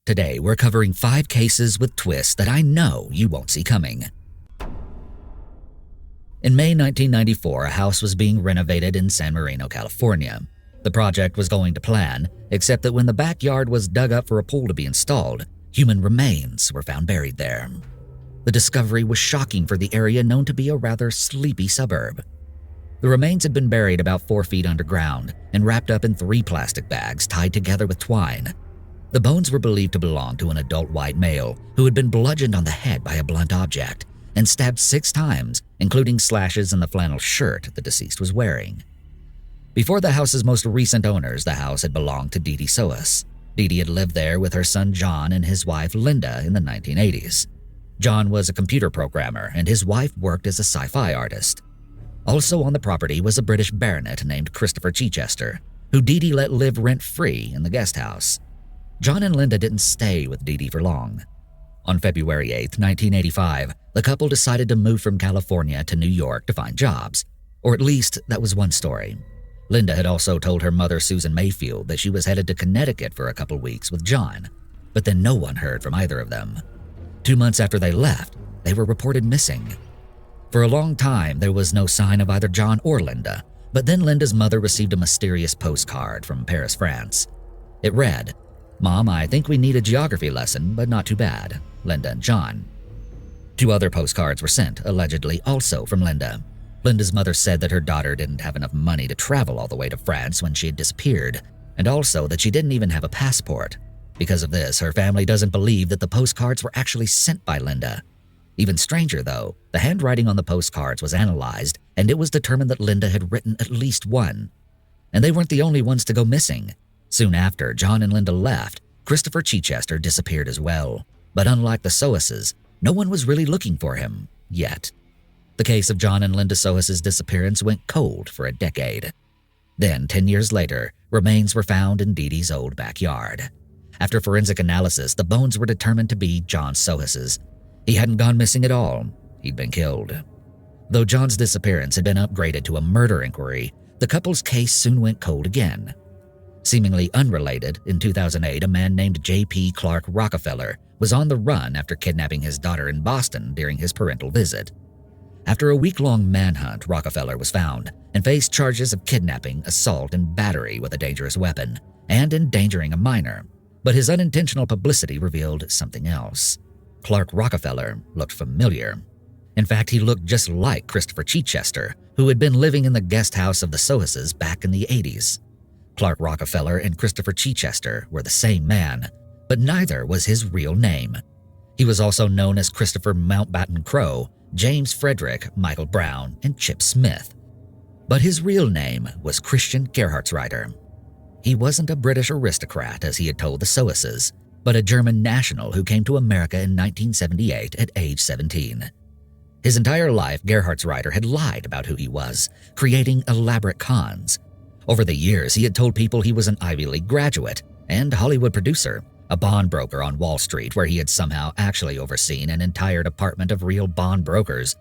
Today, we're covering 5 cases with twists that I know you won't see coming. In May 1994, a house was being renovated in San Marino, California. The project was going to plan, except that when the backyard was dug up for a pool to be installed, human remains were found buried there. The discovery was shocking for the area known to be a rather sleepy suburb. The remains had been buried about 4 feet underground and wrapped up in 3 plastic bags tied together with twine. The bones were believed to belong to an adult white male who had been bludgeoned on the head by a blunt object and stabbed 6 times, including slashes in the flannel shirt the deceased was wearing. Before the house's most recent owners, the house had belonged to Dee Soas. Dee had lived there with her son John and his wife Linda in the 1980s. John was a computer programmer and his wife worked as a sci-fi artist. Also on the property was a British baronet named Christopher Chichester, who Dee let live rent-free in the guest house. John and Linda didn't stay with Dee for long. On February 8, 1985, the couple decided to move from California to New York to find jobs. Or at least, that was one story. Linda had also told her mother, Susan Mayfield, that she was headed to Connecticut for a couple weeks with John, but then no one heard from either of them. 2 months after they left, they were reported missing. For a long time, there was no sign of either John or Linda, but then Linda's mother received a mysterious postcard from Paris, France. It read, "Mom, I think we need a geography lesson, but not too bad. Linda and John." 2 other postcards were sent, allegedly also from Linda. Linda's mother said that her daughter didn't have enough money to travel all the way to France when she had disappeared, and also that she didn't even have a passport. Because of this, her family doesn't believe that the postcards were actually sent by Linda. Even stranger, though, the handwriting on the postcards was analyzed, and it was determined that Linda had written at least one. And they weren't the only ones to go missing. Soon after John and Linda left, Christopher Chichester disappeared as well. But unlike the Soases, no one was really looking for him, yet. The case of John and Linda Soas' disappearance went cold for a decade. Then, 10 years later, remains were found in Dee's old backyard. After forensic analysis, the bones were determined to be John Soas's. He hadn't gone missing at all. He'd been killed. Though John's disappearance had been upgraded to a murder inquiry, the couple's case soon went cold again. Seemingly unrelated, in 2008, a man named J.P. Clark Rockefeller was on the run after kidnapping his daughter in Boston during his parental visit. After a week-long manhunt, Rockefeller was found and faced charges of kidnapping, assault, and battery with a dangerous weapon, and endangering a minor. But his unintentional publicity revealed something else. Clark Rockefeller looked familiar. In fact, he looked just like Christopher Chichester, who had been living in the guest house of the Soases back in the 80s. Clark Rockefeller and Christopher Chichester were the same man, but neither was his real name. He was also known as Christopher Mountbatten Crowe, James Frederick, Michael Brown, and Chip Smith. But his real name was Christian Gerhartsreiter. He wasn't a British aristocrat, as he had told the Soases, but a German national who came to America in 1978 at age 17. His entire life, Gerhartsreiter had lied about who he was, creating elaborate cons. Over the years, he had told people he was an Ivy League graduate and Hollywood producer, a bond broker on Wall Street where he had somehow actually overseen an entire department of real bond brokers,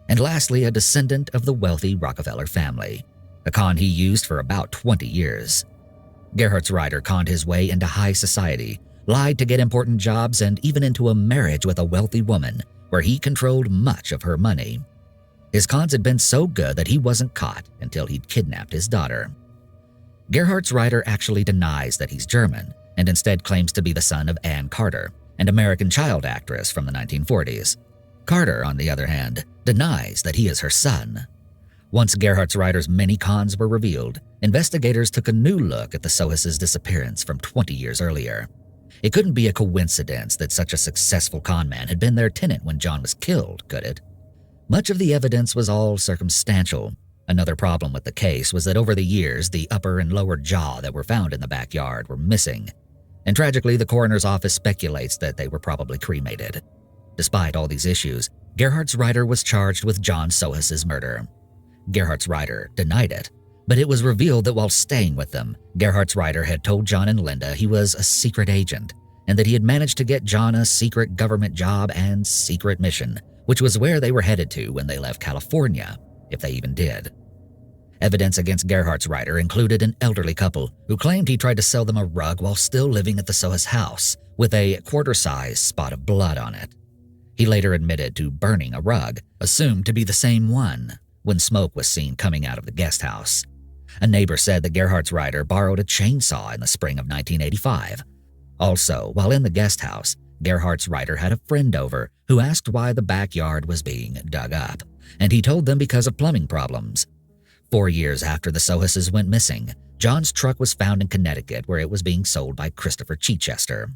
and lastly, a descendant of the wealthy Rockefeller family, a con he used for about 20 years. Gerhartsreiter conned his way into high society, lied to get important jobs, and even into a marriage with a wealthy woman where he controlled much of her money. His cons had been so good that he wasn't caught until he'd kidnapped his daughter. Gerhartsreiter actually denies that he's German and instead claims to be the son of Ann Carter, an American child actress from the 1940s. Carter, on the other hand, denies that he is her son. Once Gerhartsreiter's many cons were revealed, investigators took a new look at the Soas' disappearance from 20 years earlier. It couldn't be a coincidence that such a successful conman had been their tenant when John was killed, could it? Much of the evidence was all circumstantial. Another problem with the case was that over the years, the upper and lower jaw that were found in the backyard were missing. And tragically, the coroner's office speculates that they were probably cremated. Despite all these issues, Gerhartsreiter was charged with John Soas' murder. Gerhartsreiter denied it, but it was revealed that while staying with them, Gerhartsreiter had told John and Linda he was a secret agent and that he had managed to get John a secret government job and secret mission, which was where they were headed to when they left California, if they even did. Evidence against Gerhardt's rider included an elderly couple who claimed he tried to sell them a rug while still living at the Sohus house with a quarter-size spot of blood on it. He later admitted to burning a rug, assumed to be the same one, when smoke was seen coming out of the guest house. A neighbor said that Gerhardt's rider borrowed a chainsaw in the spring of 1985. Also, while in the guest house, Gerhardt's rider had a friend over who asked why the backyard was being dug up, and he told them because of plumbing problems. 4 years after the Sohuses went missing, John's truck was found in Connecticut where it was being sold by Christopher Chichester.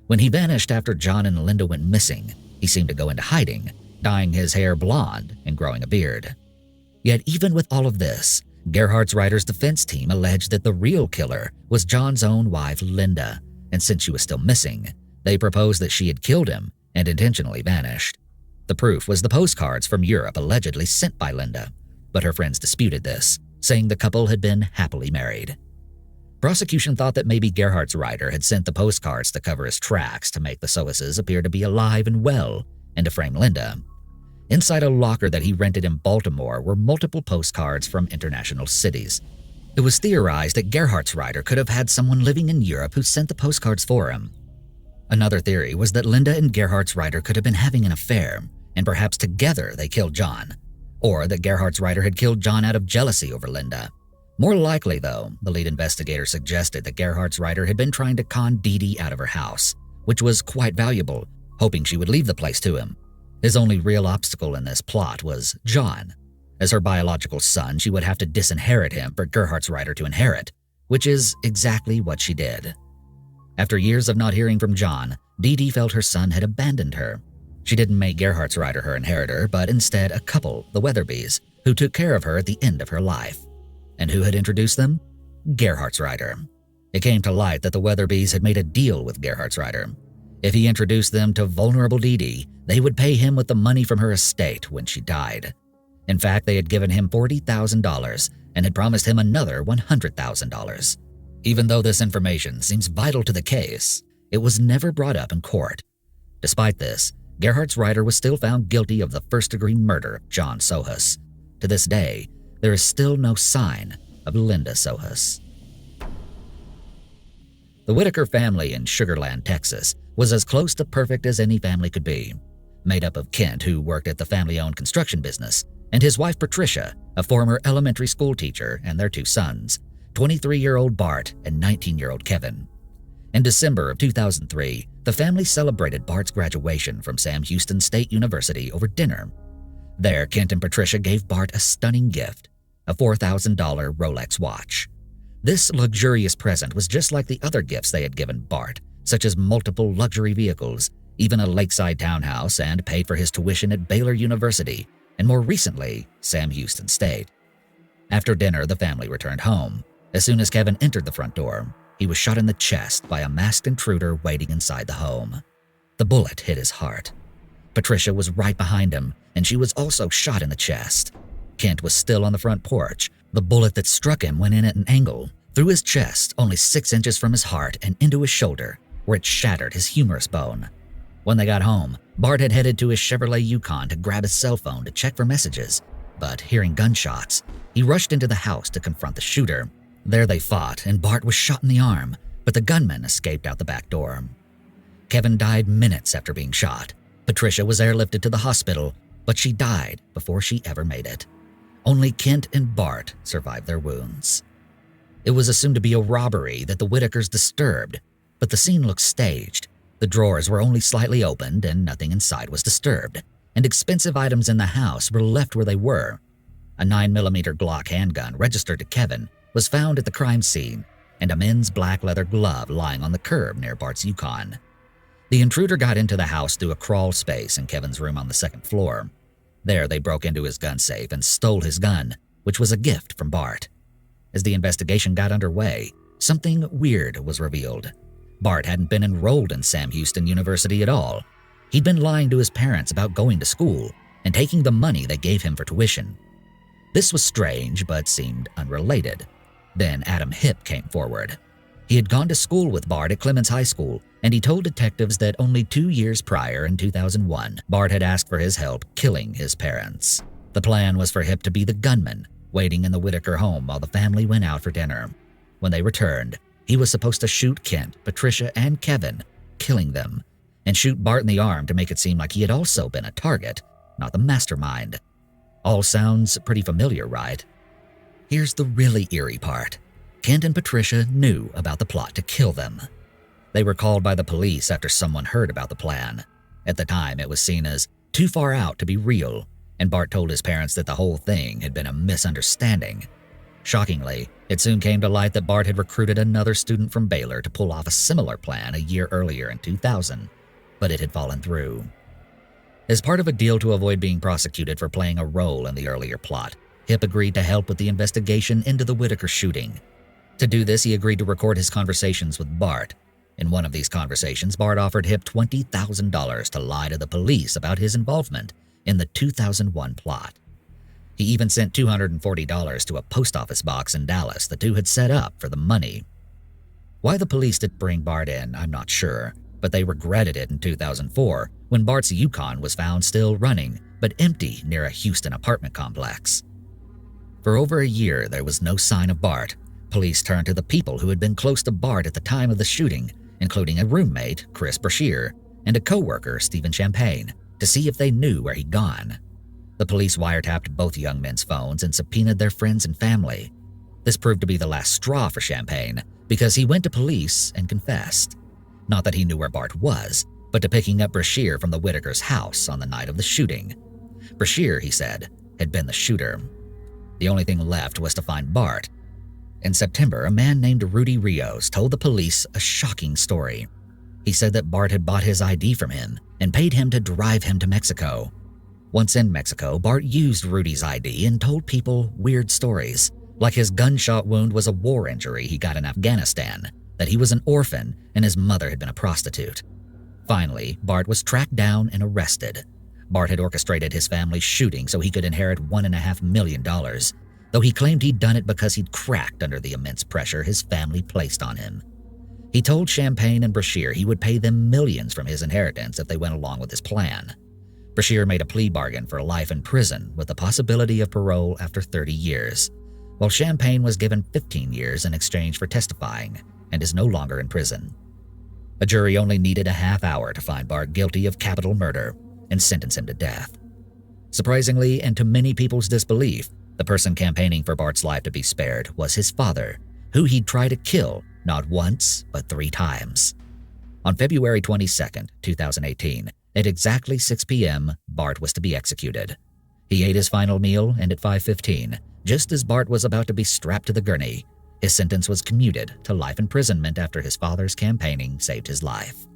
When he vanished after John and Linda went missing, he seemed to go into hiding, dyeing his hair blonde and growing a beard. Yet even with all of this, Gerhardt's rider's defense team alleged that the real killer was John's own wife, Linda, and since she was still missing, they proposed that she had killed him and intentionally vanished. The proof was the postcards from Europe allegedly sent by Linda, but her friends disputed this, saying the couple had been happily married. Prosecution thought that maybe Gerhardt's rider had sent the postcards to cover his tracks to make the Sohuses appear to be alive and well, and to frame Linda. Inside a locker that he rented in Baltimore were multiple postcards from international cities. It was theorized that Gerhardt's rider could have had someone living in Europe who sent the postcards for him. Another theory was that Linda and Gerhardt's rider could have been having an affair, and perhaps together they killed John. Or that Gerhardt's rider had killed John out of jealousy over Linda. More likely, though, the lead investigator suggested that Gerhardt's rider had been trying to con Dee Dee out of her house, which was quite valuable, hoping she would leave the place to him. His only real obstacle in this plot was John. As her biological son, she would have to disinherit him for Gerhardt's rider to inherit, which is exactly what she did. After years of not hearing from John, Dee Dee felt her son had abandoned her. She didn't make Gerhardt's rider her inheritor, but instead a couple, the Weatherbys, who took care of her at the end of her life. And who had introduced them? Gerhardt's rider. It came to light that the Weatherbys had made a deal with Gerhardt's rider. If he introduced them to vulnerable Dee Dee, they would pay him with the money from her estate when she died. In fact, they had given him $40,000 and had promised him another $100,000. Even though this information seems vital to the case, it was never brought up in court. Despite this, Gerhardt's rider was still found guilty of the first-degree murder of John Sohus. To this day, there is still no sign of Linda Sohus. The Whitaker family in Sugar Land, Texas, was as close to perfect as any family could be. Made up of Kent, who worked at the family-owned construction business, and his wife Patricia, a former elementary school teacher, and their 2 sons, 23-year-old Bart and 19-year-old Kevin. In December of 2003, the family celebrated Bart's graduation from Sam Houston State University over dinner. There, Kent and Patricia gave Bart a stunning gift, a $4,000 Rolex watch. This luxurious present was just like the other gifts they had given Bart, such as multiple luxury vehicles, even a lakeside townhouse, and paid for his tuition at Baylor University, and more recently, Sam Houston State. After dinner, the family returned home. As soon as Kevin entered the front door, he was shot in the chest by a masked intruder waiting inside the home. The bullet hit his heart. Patricia was right behind him, and she was also shot in the chest. Kent was still on the front porch. The bullet that struck him went in at an angle, through his chest only 6 inches from his heart and into his shoulder, where it shattered his humerus bone. When they got home, Bart had headed to his Chevrolet Yukon to grab his cell phone to check for messages, but hearing gunshots, he rushed into the house to confront the shooter. There they fought, and Bart was shot in the arm, but the gunman escaped out the back door. Kevin died minutes after being shot. Patricia was airlifted to the hospital, but she died before she ever made it. Only Kent and Bart survived their wounds. It was assumed to be a robbery that the Whitakers disturbed, but the scene looked staged. The drawers were only slightly opened and nothing inside was disturbed, and expensive items in the house were left where they were. A 9mm Glock handgun registered to Kevin was found at the crime scene, and a men's black leather glove lying on the curb near Bart's Yukon. The intruder got into the house through a crawl space in Kevin's room on the 2nd floor. There they broke into his gun safe and stole his gun, which was a gift from Bart. As the investigation got underway, something weird was revealed. Bart hadn't been enrolled in Sam Houston University at all. He'd been lying to his parents about going to school and taking the money they gave him for tuition. This was strange, but seemed unrelated. Then Adam Hipp came forward. He had gone to school with Bart at Clemens High School, and he told detectives that only 2 years prior, in 2001, Bart had asked for his help killing his parents. The plan was for Hipp to be the gunman, waiting in the Whitaker home while the family went out for dinner. When they returned, he was supposed to shoot Kent, Patricia, and Kevin, killing them, and shoot Bart in the arm to make it seem like he had also been a target, not the mastermind. All sounds pretty familiar, right? Here's the really eerie part. Kent and Patricia knew about the plot to kill them. They were called by the police after someone heard about the plan. At the time, it was seen as too far out to be real, and Bart told his parents that the whole thing had been a misunderstanding. Shockingly, it soon came to light that Bart had recruited another student from Baylor to pull off a similar plan a year earlier in 2000, but it had fallen through. As part of a deal to avoid being prosecuted for playing a role in the earlier plot, Hip agreed to help with the investigation into the Whitaker shooting. To do this, he agreed to record his conversations with Bart. In one of these conversations, Bart offered Hip $20,000 to lie to the police about his involvement in the 2001 plot. He even sent $240 to a post office box in Dallas the two had set up for the money. Why the police didn't bring Bart in, I'm not sure, but they regretted it in 2004 when Bart's Yukon was found still running but empty near a Houston apartment complex. For over a year, there was no sign of Bart. Police turned to the people who had been close to Bart at the time of the shooting, including a roommate, Chris Brashear, and a co-worker, Stephen Champagne, to see if they knew where he'd gone. The police wiretapped both young men's phones and subpoenaed their friends and family. This proved to be the last straw for Champagne because he went to police and confessed. Not that he knew where Bart was, but to picking up Brashear from the Whitaker's house on the night of the shooting. Brashear, he said, had been the shooter. The only thing left was to find Bart. In September, a man named Rudy Rios told the police a shocking story. He said that Bart had bought his ID from him and paid him to drive him to Mexico. Once in Mexico, Bart used Rudy's ID and told people weird stories, like his gunshot wound was a war injury he got in Afghanistan, that he was an orphan and his mother had been a prostitute. Finally, Bart was tracked down and arrested. Bart had orchestrated his family's shooting so he could inherit $1.5 million, though he claimed he'd done it because he'd cracked under the immense pressure his family placed on him. He told Champagne and Brashear he would pay them millions from his inheritance if they went along with his plan. Brashear made a plea bargain for life in prison with the possibility of parole after 30 years, while Champagne was given 15 years in exchange for testifying and is no longer in prison. A jury only needed a half hour to find Bart guilty of capital murder and sentence him to death. Surprisingly, and to many people's disbelief, the person campaigning for Bart's life to be spared was his father, who he'd tried to kill not once, but 3 times. On February 22, 2018, at exactly 6 p.m., Bart was to be executed. He ate his final meal, and at 5:15, just as Bart was about to be strapped to the gurney, his sentence was commuted to life imprisonment after his father's campaigning saved his life.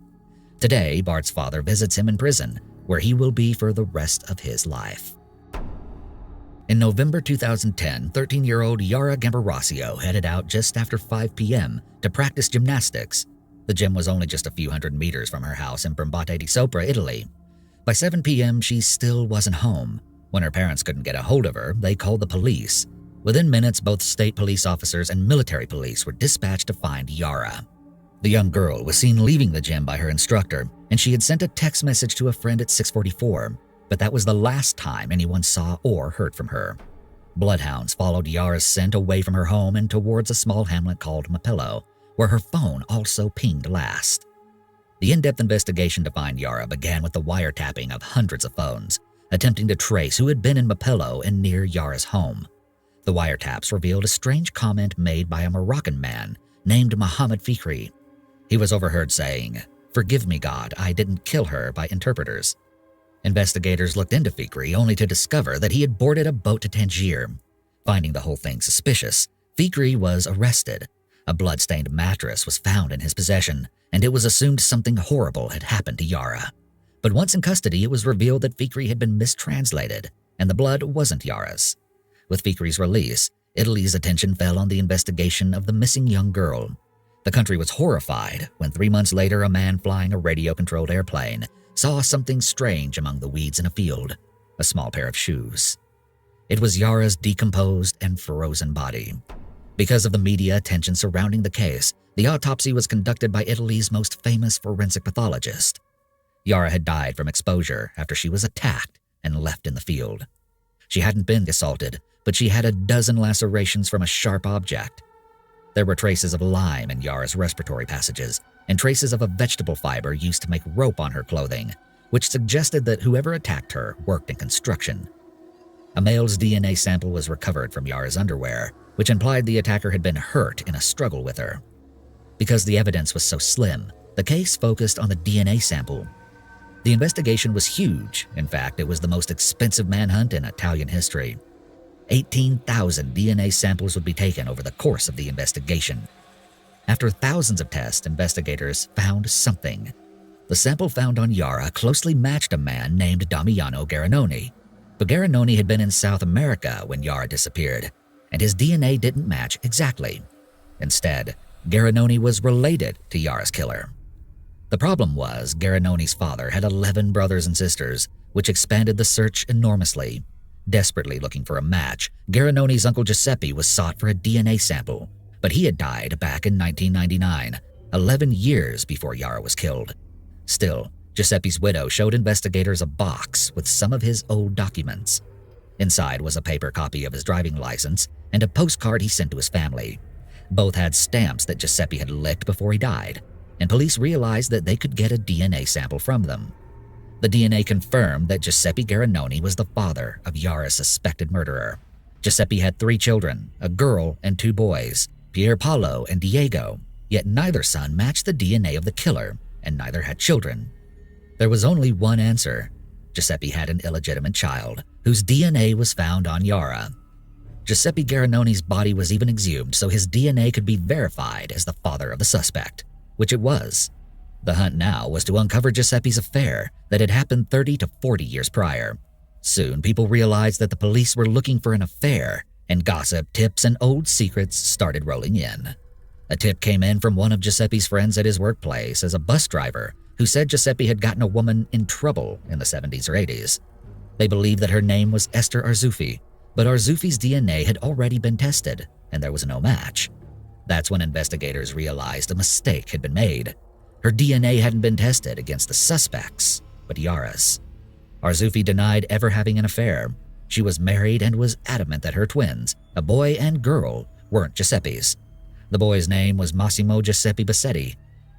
Today, Bart's father visits him in prison, where he will be for the rest of his life. In November 2010, 13-year-old Yara Gambarasio headed out just after 5 p.m. to practice gymnastics. The gym was only just a few hundred meters from her house in Brambate di Sopra, Italy. By 7 p.m., she still wasn't home. When her parents couldn't get a hold of her, they called the police. Within minutes, both state police officers and military police were dispatched to find Yara. The young girl was seen leaving the gym by her instructor, and she had sent a text message to a friend at 6:44, but that was the last time anyone saw or heard from her. Bloodhounds followed Yara's scent away from her home and towards a small hamlet called Mapello, where her phone also pinged last. The in-depth investigation to find Yara began with the wiretapping of hundreds of phones, attempting to trace who had been in Mapello and near Yara's home. The wiretaps revealed a strange comment made by a Moroccan man named Mohammed Fikri. He was overheard saying, "Forgive me, God, I didn't kill her," by interpreters. Investigators looked into Fikri only to discover that he had boarded a boat to Tangier. Finding the whole thing suspicious, Fikri was arrested. A blood-stained mattress was found in his possession, and it was assumed something horrible had happened to Yara. But once in custody, it was revealed that Fikri had been mistranslated, and the blood wasn't Yara's. With Fikri's release, Italy's attention fell on the investigation of the missing young girl. The country was horrified when 3 months later a man flying a radio-controlled airplane saw something strange among the weeds in a field, a small pair of shoes. It was Yara's decomposed and frozen body. Because of the media attention surrounding the case, the autopsy was conducted by Italy's most famous forensic pathologist. Yara had died from exposure after she was attacked and left in the field. She hadn't been assaulted, but she had a dozen lacerations from a sharp object. There were traces of lime in Yara's respiratory passages and traces of a vegetable fiber used to make rope on her clothing, which suggested that whoever attacked her worked in construction. A male's DNA sample was recovered from Yara's underwear, which implied the attacker had been hurt in a struggle with her. Because the evidence was so slim, the case focused on the DNA sample. The investigation was huge. In fact, it was the most expensive manhunt in Italian history. 18,000 DNA samples would be taken over the course of the investigation. After thousands of tests, investigators found something. The sample found on Yara closely matched a man named Damiano Garanoni, but Garanoni had been in South America when Yara disappeared, and his DNA didn't match exactly. Instead, Garanoni was related to Yara's killer. The problem was Garanoni's father had 11 brothers and sisters, which expanded the search enormously. Desperately looking for a match, Garanoni's uncle Giuseppe was sought for a DNA sample, but he had died back in 1999, 11 years before Yara was killed. Still, Giuseppe's widow showed investigators a box with some of his old documents. Inside was a paper copy of his driving license and a postcard he sent to his family. Both had stamps that Giuseppe had licked before he died, and police realized that they could get a DNA sample from them. The DNA confirmed that Giuseppe Garanoni was the father of Yara's suspected murderer. Giuseppe had 3 children, a girl and 2 boys, Pier Paolo and Diego, yet neither son matched the DNA of the killer, and neither had children. There was only one answer. Giuseppe had an illegitimate child, whose DNA was found on Yara. Giuseppe Garanoni's body was even exhumed so his DNA could be verified as the father of the suspect, which it was. The hunt now was to uncover Giuseppe's affair that had happened 30 to 40 years prior. Soon, people realized that the police were looking for an affair, and gossip, tips, and old secrets started rolling in. A tip came in from one of Giuseppe's friends at his workplace as a bus driver who said Giuseppe had gotten a woman in trouble in the 70s or 80s. They believed that her name was Esther Arzuffi, but Arzuffi's DNA had already been tested, and there was no match. That's when investigators realized a mistake had been made. Her DNA hadn't been tested against the suspects, but Yara's. Arzuffi denied ever having an affair. She was married and was adamant that her twins, a boy and girl, weren't Giuseppe's. The boy's name was Massimo Giuseppe Bassetti.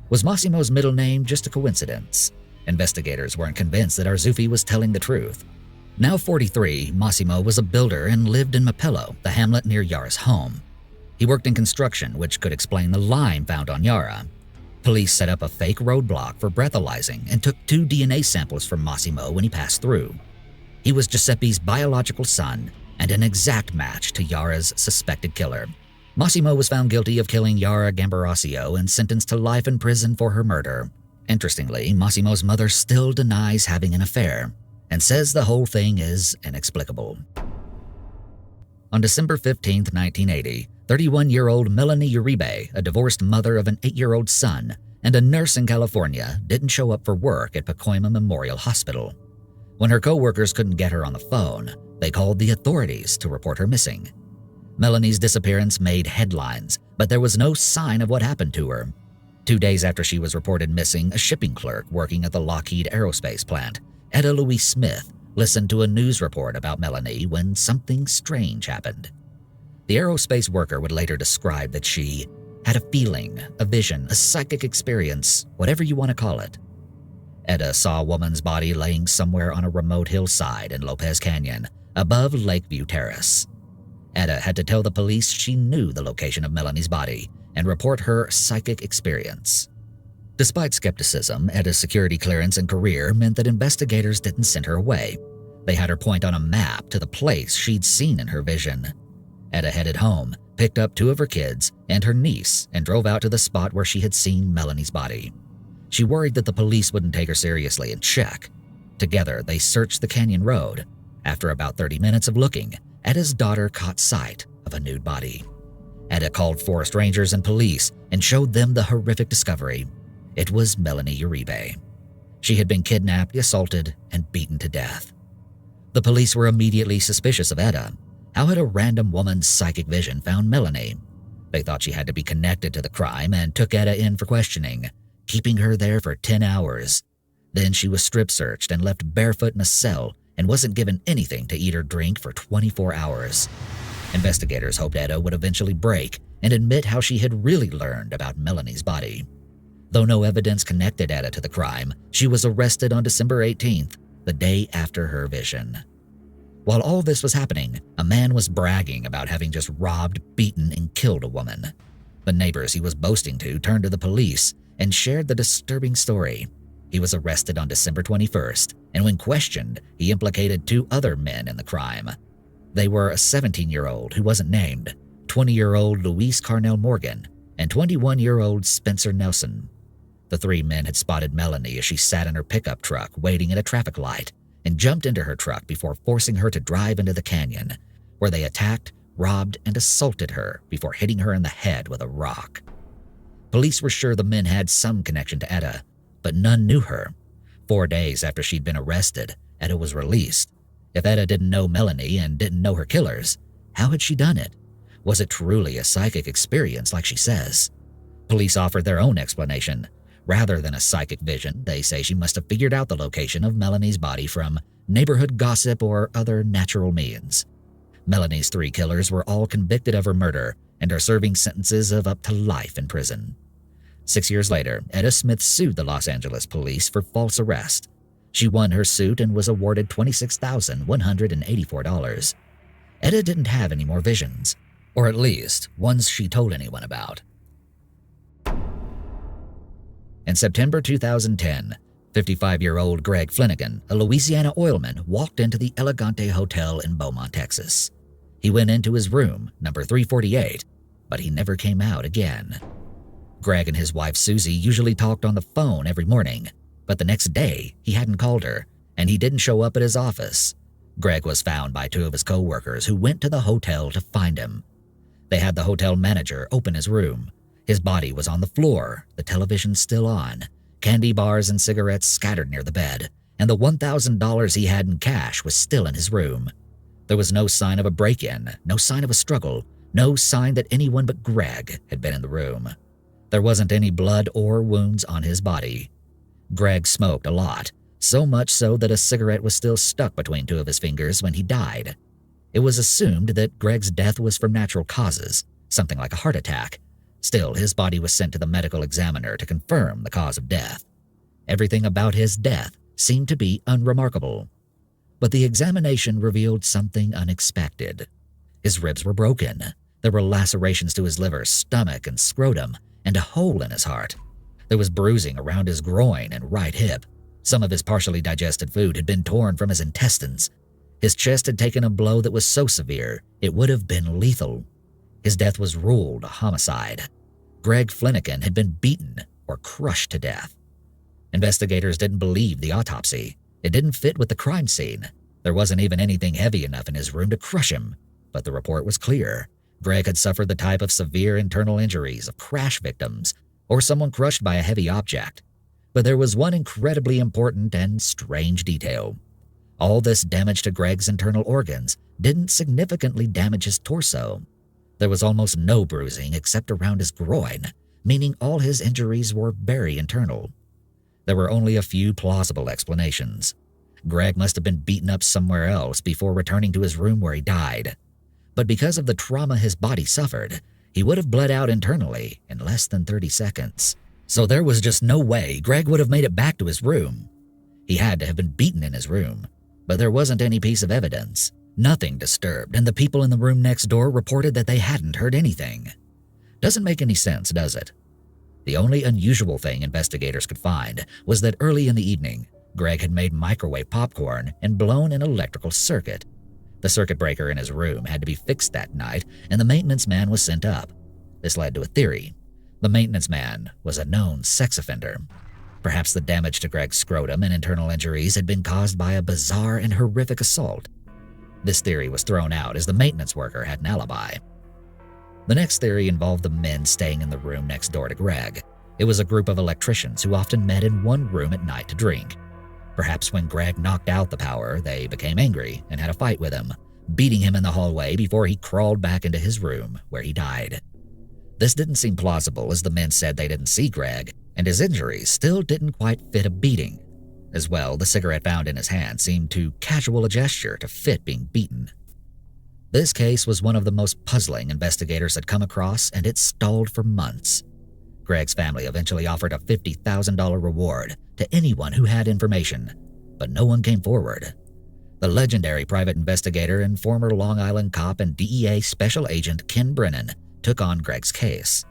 Was Massimo's middle name just a coincidence? Investigators weren't convinced that Arzuffi was telling the truth. Now 43, Massimo was a builder and lived in Mapello, the hamlet near Yara's home. He worked in construction, which could explain the lime found on Yara. Police set up a fake roadblock for breathalyzing and took 2 DNA samples from Massimo when he passed through. He was Giuseppe's biological son and an exact match to Yara's suspected killer. Massimo was found guilty of killing Yara Gambarosio and sentenced to life in prison for her murder. Interestingly, Massimo's mother still denies having an affair and says the whole thing is inexplicable. On December 15, 1980, 31-year-old Melanie Uribe, a divorced mother of an 8-year-old son and a nurse in California, didn't show up for work at Pacoima Memorial Hospital. When her co-workers couldn't get her on the phone, they called the authorities to report her missing. Melanie's disappearance made headlines, but there was no sign of what happened to her. 2 days after she was reported missing, a shipping clerk working at the Lockheed Aerospace plant, Etta Louise Smith, listened to a news report about Melanie when something strange happened. The aerospace worker would later describe that she had a feeling, a vision, a psychic experience, whatever you want to call it. Etta saw a woman's body laying somewhere on a remote hillside in Lopez Canyon, above Lakeview Terrace. Etta had to tell the police she knew the location of Melanie's body and report her psychic experience. Despite skepticism, Etta's security clearance and career meant that investigators didn't send her away. They had her point on a map to the place she'd seen in her vision. Etta headed home, picked up 2 of her kids and her niece, and drove out to the spot where she had seen Melanie's body. She worried that the police wouldn't take her seriously and check. Together, they searched the canyon road. After about 30 minutes of looking, Etta's daughter caught sight of a nude body. Etta called forest rangers and police and showed them the horrific discovery. It was Melanie Uribe. She had been kidnapped, assaulted, and beaten to death. The police were immediately suspicious of Etta. How had a random woman's psychic vision found Melanie? They thought she had to be connected to the crime and took Etta in for questioning, keeping her there for 10 hours. Then she was strip-searched and left barefoot in a cell and wasn't given anything to eat or drink for 24 hours. Investigators hoped Etta would eventually break and admit how she had really learned about Melanie's body. Though no evidence connected Etta to the crime, she was arrested on December 18th, the day after her vision. While all this was happening, a man was bragging about having just robbed, beaten, and killed a woman. The neighbors he was boasting to turned to the police and shared the disturbing story. He was arrested on December 21st, and when questioned, he implicated 2 other men in the crime. They were a 17-year-old who wasn't named, 20-year-old Luis Carnell Morgan, and 21-year-old Spencer Nelson. The 3 men had spotted Melanie as she sat in her pickup truck waiting at a traffic light and jumped into her truck before forcing her to drive into the canyon, where they attacked, robbed, and assaulted her before hitting her in the head with a rock. Police were sure the men had some connection to Etta, but none knew her. 4 days after she'd been arrested, Etta was released. If Etta didn't know Melanie and didn't know her killers, how had she done it? Was it truly a psychic experience like she says? Police offered their own explanation. Rather than a psychic vision, they say she must have figured out the location of Melanie's body from neighborhood gossip or other natural means. Melanie's 3 killers were all convicted of her murder and are serving sentences of up to life in prison. 6 years later, Etta Smith sued the Los Angeles police for false arrest. She won her suit and was awarded $26,184. Etta didn't have any more visions, or at least ones she told anyone about. In September 2010, 55-year-old Greg Flanagan, a Louisiana oilman, walked into the Elegante Hotel in Beaumont, Texas. He went into his room, number 348, but he never came out again. Greg and his wife Susie usually talked on the phone every morning, but the next day he hadn't called her, and he didn't show up at his office. Greg was found by 2 of his co-workers who went to the hotel to find him. They had the hotel manager open his room. His body was on the floor, the television still on, candy bars and cigarettes scattered near the bed, and the $1,000 he had in cash was still in his room. There was no sign of a break-in, no sign of a struggle, no sign that anyone but Greg had been in the room. There wasn't any blood or wounds on his body. Greg smoked a lot, so much so that a cigarette was still stuck between 2 of his fingers when he died. It was assumed that Greg's death was from natural causes, something like a heart attack. Still, his body was sent to the medical examiner to confirm the cause of death. Everything about his death seemed to be unremarkable. But the examination revealed something unexpected. His ribs were broken. There were lacerations to his liver, stomach, and scrotum, and a hole in his heart. There was bruising around his groin and right hip. Some of his partially digested food had been torn from his intestines. His chest had taken a blow that was so severe it would have been lethal. His death was ruled a homicide. Greg Flanagan had been beaten or crushed to death. Investigators didn't believe the autopsy. It didn't fit with the crime scene. There wasn't even anything heavy enough in his room to crush him. But the report was clear. Greg had suffered the type of severe internal injuries of crash victims or someone crushed by a heavy object. But there was one incredibly important and strange detail. All this damage to Greg's internal organs didn't significantly damage his torso. There was almost no bruising except around his groin, meaning all his injuries were very internal. There were only a few plausible explanations. Greg must have been beaten up somewhere else before returning to his room where he died. But because of the trauma his body suffered, he would have bled out internally in less than 30 seconds. So there was just no way Greg would have made it back to his room. He had to have been beaten in his room, but there wasn't any piece of evidence. Nothing disturbed, and the people in the room next door reported that they hadn't heard anything. Doesn't make any sense, does it? The only unusual thing investigators could find was that early in the evening, Greg had made microwave popcorn and blown an electrical circuit. The circuit breaker in his room had to be fixed that night, and the maintenance man was sent up. This led to a theory. The maintenance man was a known sex offender. Perhaps the damage to Greg's scrotum and internal injuries had been caused by a bizarre and horrific assault. This theory was thrown out as the maintenance worker had an alibi. The next theory involved the men staying in the room next door to Greg. It was a group of electricians who often met in one room at night to drink. Perhaps when Greg knocked out the power, they became angry and had a fight with him, beating him in the hallway before he crawled back into his room where he died. This didn't seem plausible as the men said they didn't see Greg, and his injuries still didn't quite fit a beating. As well, the cigarette found in his hand seemed too casual a gesture to fit being beaten. This case was one of the most puzzling investigators had come across, and it stalled for months. Greg's family eventually offered a $50,000 reward to anyone who had information, but no one came forward. The legendary private investigator and former Long Island cop and DEA special agent Ken Brennan took on Greg's case.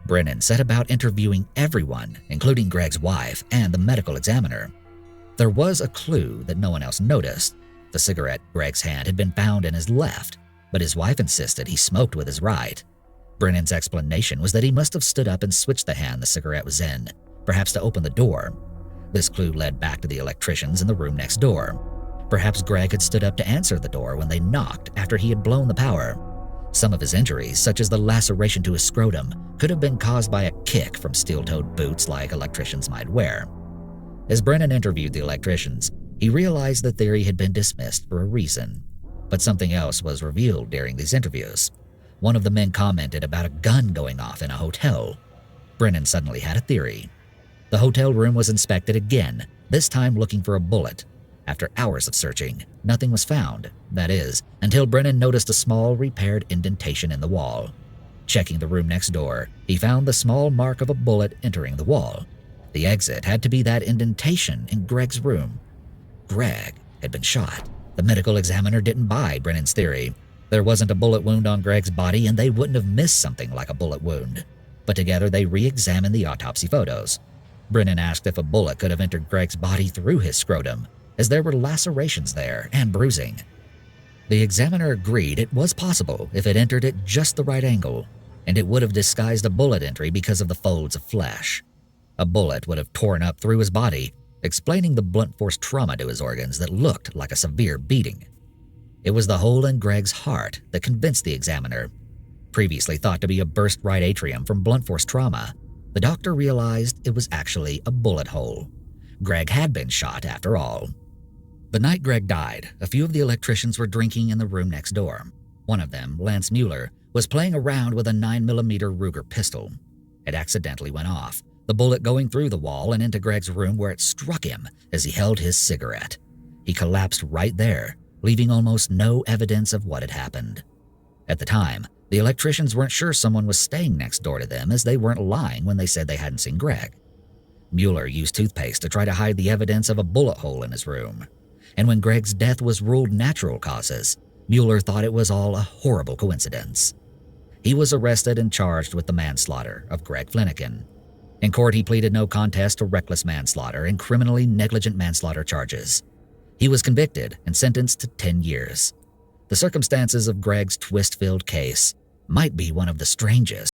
Brennan set about interviewing everyone, including Greg's wife and the medical examiner. There was a clue that no one else noticed. The cigarette Greg's hand had been found in his left, but his wife insisted he smoked with his right. Brennan's explanation was that he must have stood up and switched the hand the cigarette was in, perhaps to open the door. This clue led back to the electricians in the room next door. Perhaps Greg had stood up to answer the door when they knocked after he had blown the power. Some of his injuries, such as the laceration to his scrotum, could have been caused by a kick from steel-toed boots like electricians might wear. As Brennan interviewed the electricians, he realized the theory had been dismissed for a reason. But something else was revealed during these interviews. One of the men commented about a gun going off in a hotel. Brennan suddenly had a theory. The hotel room was inspected again, this time looking for a bullet. After hours of searching, nothing was found. That is, until Brennan noticed a small repaired indentation in the wall. Checking the room next door, he found the small mark of a bullet entering the wall. The exit had to be that indentation in Greg's room. Greg had been shot. The medical examiner didn't buy Brennan's theory. There wasn't a bullet wound on Greg's body, and they wouldn't have missed something like a bullet wound. But together they re-examined the autopsy photos. Brennan asked if a bullet could have entered Greg's body through his scrotum, as there were lacerations there and bruising. The examiner agreed it was possible if it entered at just the right angle, and it would have disguised a bullet entry because of the folds of flesh. A bullet would have torn up through his body, explaining the blunt force trauma to his organs that looked like a severe beating. It was the hole in Greg's heart that convinced the examiner. Previously thought to be a burst right atrium from blunt force trauma, the doctor realized it was actually a bullet hole. Greg had been shot after all. The night Greg died, a few of the electricians were drinking in the room next door. One of them, Lance Mueller, was playing around with a 9mm Ruger pistol. It accidentally went off, the bullet going through the wall and into Greg's room where it struck him as he held his cigarette. He collapsed right there, leaving almost no evidence of what had happened. At the time, the electricians weren't sure someone was staying next door to them, as they weren't lying when they said they hadn't seen Greg. Mueller used toothpaste to try to hide the evidence of a bullet hole in his room. And when Greg's death was ruled natural causes, Mueller thought it was all a horrible coincidence. He was arrested and charged with the manslaughter of Greg Flanagan. In court, he pleaded no contest to reckless manslaughter and criminally negligent manslaughter charges. He was convicted and sentenced to 10 years. The circumstances of Greg's twist-filled case might be one of the strangest